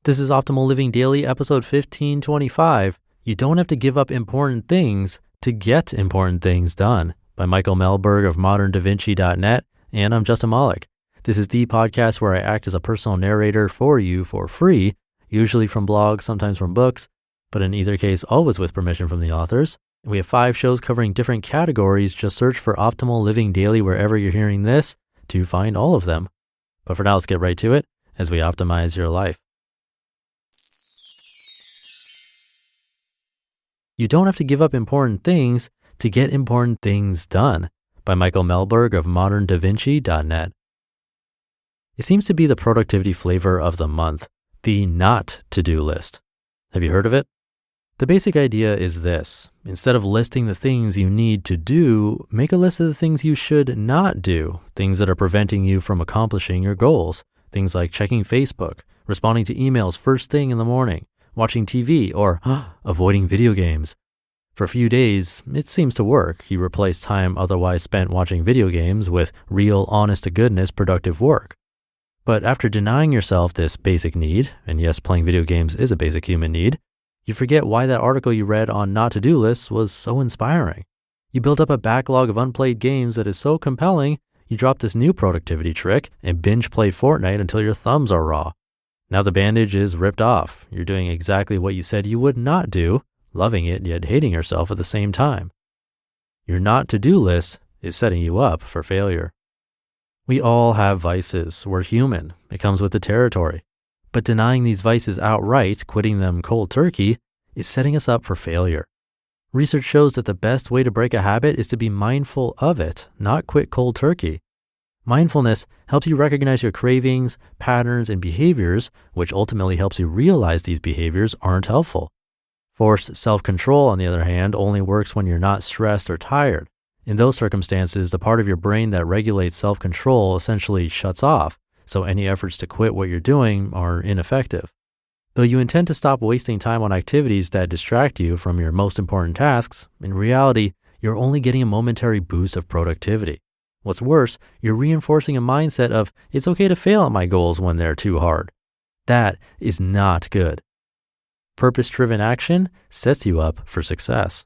This is Optimal Living Daily, episode 1525. You don't have to give up important things to get important things done, by Michael Mehlberg of moderndavinci.net, and I'm Justin Malik. This is the podcast where I act as a personal narrator for you for free, usually from blogs, sometimes from books, but in either case, always with permission from the authors. And we have 5 shows covering different categories. Just search for Optimal Living Daily wherever you're hearing this to find all of them. But for now, let's get right to it as we optimize your life. You don't have to give up important things to get important things done, by Michael Mehlberg of moderndavinci.net. It seems to be the productivity flavor of the month, the not to-do list. Have you heard of it? The basic idea is this: instead of listing the things you need to do, make a list of the things you should not do, things that are preventing you from accomplishing your goals. Things like checking Facebook, responding to emails first thing in the morning, watching TV, or avoiding video games. For a few days, it seems to work. You replace time otherwise spent watching video games with real, honest-to-goodness, productive work. But after denying yourself this basic need, and yes, playing video games is a basic human need, you forget why that article you read on not-to-do lists was so inspiring. You build up a backlog of unplayed games that is so compelling, you drop this new productivity trick and binge play Fortnite until your thumbs are raw. Now the bandage is ripped off. You're doing exactly what you said you would not do, loving it yet hating yourself at the same time. Your not-to-do list is setting you up for failure. We all have vices. We're human. It comes with the territory. But denying these vices outright, quitting them cold turkey, is setting us up for failure. Research shows that the best way to break a habit is to be mindful of it, not quit cold turkey. Mindfulness helps you recognize your cravings, patterns, and behaviors, which ultimately helps you realize these behaviors aren't helpful. Forced self-control, on the other hand, only works when you're not stressed or tired. In those circumstances, the part of your brain that regulates self-control essentially shuts off, so any efforts to quit what you're doing are ineffective. Though you intend to stop wasting time on activities that distract you from your most important tasks, in reality, you're only getting a momentary boost of productivity. What's worse, you're reinforcing a mindset of, it's okay to fail at my goals when they're too hard. That is not good. Purpose-driven action sets you up for success.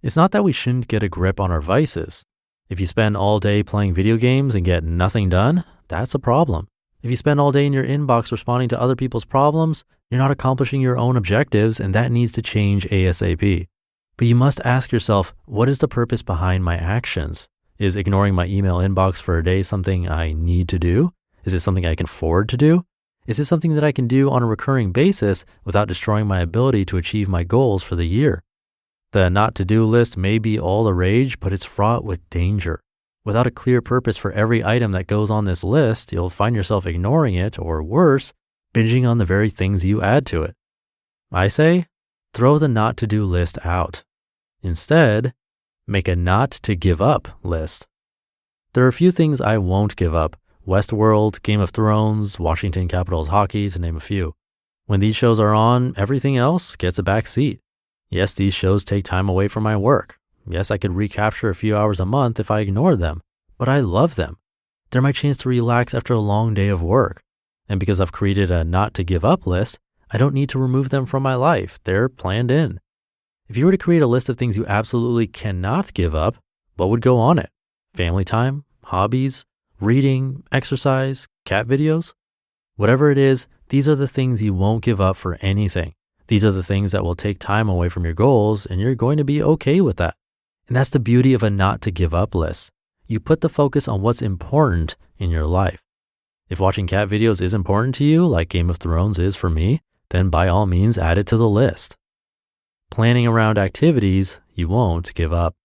It's not that we shouldn't get a grip on our vices. If you spend all day playing video games and get nothing done, that's a problem. If you spend all day in your inbox responding to other people's problems, you're not accomplishing your own objectives, and that needs to change ASAP. But you must ask yourself, what is the purpose behind my actions? Is ignoring my email inbox for a day something I need to do? Is it something I can afford to do? Is it something that I can do on a recurring basis without destroying my ability to achieve my goals for the year? The not-to-do list may be all the rage, but it's fraught with danger. Without a clear purpose for every item that goes on this list, you'll find yourself ignoring it, or worse, binging on the very things you add to it. I say, throw the not-to-do list out. Instead, make a not-to-give-up list. There are a few things I won't give up: Westworld, Game of Thrones, Washington Capitals hockey, to name a few. When these shows are on, everything else gets a back seat. Yes, these shows take time away from my work. Yes, I could recapture a few hours a month if I ignored them, but I love them. They're my chance to relax after a long day of work. And because I've created a not-to-give-up list, I don't need to remove them from my life. They're planned in. If you were to create a list of things you absolutely cannot give up, what would go on it? Family time, hobbies, reading, exercise, cat videos? Whatever it is, these are the things you won't give up for anything. These are the things that will take time away from your goals, and you're going to be okay with that. And that's the beauty of a not-to-give-up list. You put the focus on what's important in your life. If watching cat videos is important to you, like Game of Thrones is for me, then by all means add it to the list. Planning around activities you won't give up.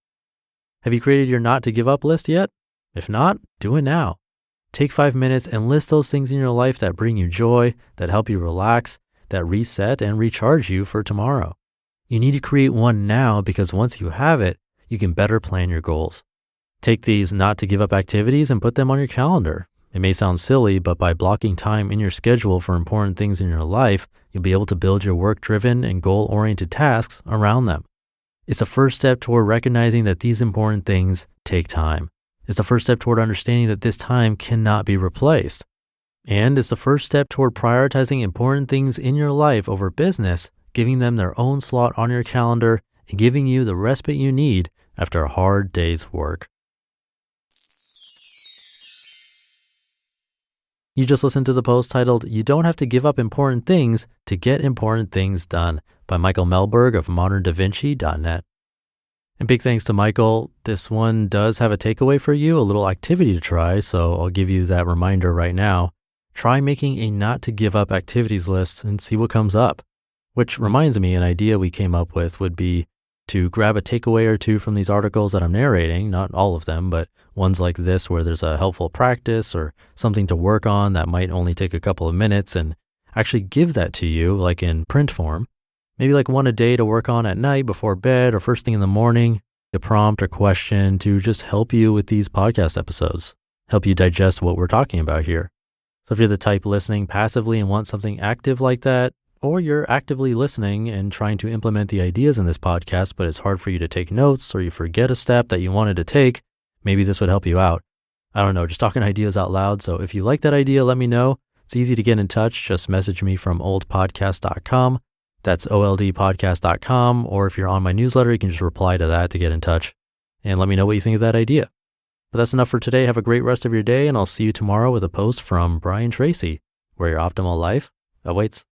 Have you created your not-to-give-up list yet? If not, do it now. Take 5 minutes and list those things in your life that bring you joy, that help you relax, that reset and recharge you for tomorrow. You need to create one now, because once you have it, you can better plan your goals. Take these not-to-give-up activities and put them on your calendar. It may sound silly, but by blocking time in your schedule for important things in your life, you'll be able to build your work-driven and goal-oriented tasks around them. It's the first step toward recognizing that these important things take time. It's the first step toward understanding that this time cannot be replaced. And it's the first step toward prioritizing important things in your life over business, giving them their own slot on your calendar and giving you the respite you need after a hard day's work. You just listened to the post titled, "You Don't Have to Give Up Important Things to Get Important Things Done" by Michael Mehlberg of moderndavinci.net. And big thanks to Michael. This one does have a takeaway for you, a little activity to try, so I'll give you that reminder right now. Try making a not to give up activities list and see what comes up. Which reminds me, an idea we came up with would be to grab a takeaway or two from these articles that I'm narrating, not all of them, but ones like this where there's a helpful practice or something to work on that might only take a couple of minutes, and actually give that to you like in print form. Maybe like one a day to work on at night before bed or first thing in the morning, a prompt or question to just help you with these podcast episodes, help you digest what we're talking about here. So if you're the type listening passively and want something active like that, or you're actively listening and trying to implement the ideas in this podcast, but it's hard for you to take notes or you forget a step that you wanted to take, maybe this would help you out. I don't know, just talking ideas out loud. So if you like that idea, let me know. It's easy to get in touch. Just message me from oldpodcast.com. That's oldpodcast.com. Or if you're on my newsletter, you can just reply to that to get in touch and let me know what you think of that idea. But that's enough for today. Have a great rest of your day, and I'll see you tomorrow with a post from Brian Tracy, where your optimal life awaits.